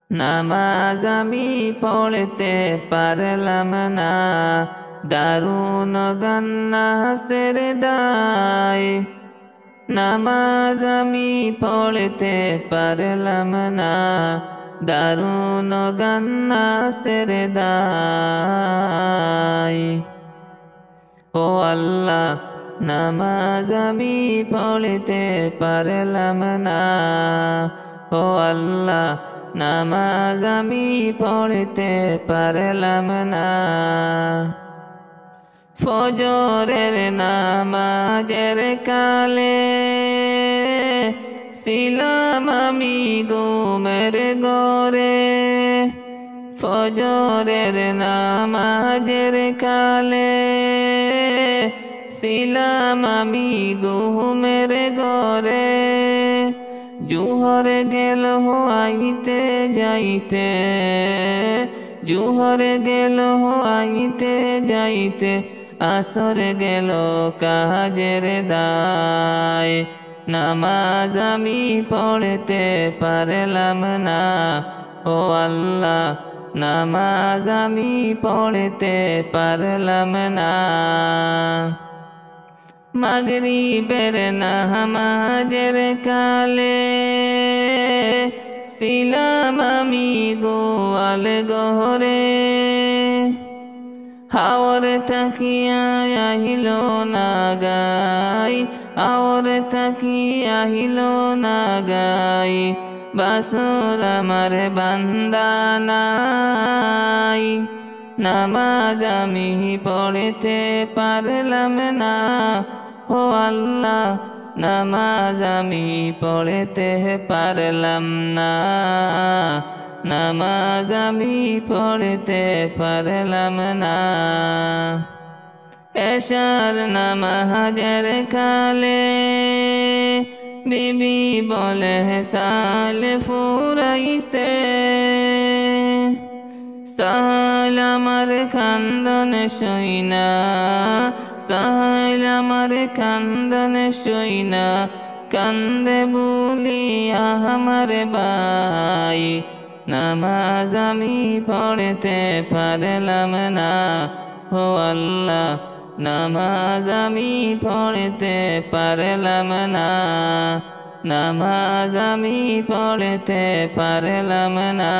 নামাজ আমি পড়তে পারলাম না, দারুণ গান নাসের দায়। নামাজ আমি পড়তে পারলাম না, দারুণ গান নাসের দায়। ও আল্লাহ, নামাজ আমি পড়তে পারলাম না। ও আল্লাহ, নামাজ আমি পড়তে পারলাম না। ফজরের নামাজের কালে ছিলাম আমি ঘুমের ঘরে। ফজরের নামাজের কালে ছিলাম আমি ঘুমের ঘরে। জোহর গেল আইতে যাইতে, জোহর গেল আইতে যাইতে, আসর গেল কাজের দায়। নামাজ আমি পড়তে পারলাম না। ও আল্লাহ, নামাজ আমি পড়তে পারলাম না। মাগরিবের নামাজের কালে ছিলাম আমি গোয়াল ঘরে। হাওর তাকিয়া আহিল না গাই, হাওর তাকিয়া আহিল না গাই, বাসর আমার বান্দা নাই। নামাজ আমি পড়তে পারলাম না। ও আল্লাহ, নামাজ আমি পড়তে পারলাম না। নামাজ আমি পড়তে পারলাম না। এশার নামাজের কালে বিবি বলে সাল ফুরাইছে। সাল আমার কান্দন সইনা, সাল আমার কান্দন সইনা, কান্দে বলিয়া আমার ভাই। নামাজ আমি পড়তে পারলাম না। ও আল্লাহ, নামাজ আমি পড়তে পারলাম না। নামাজ আমি পড়তে পারলাম না।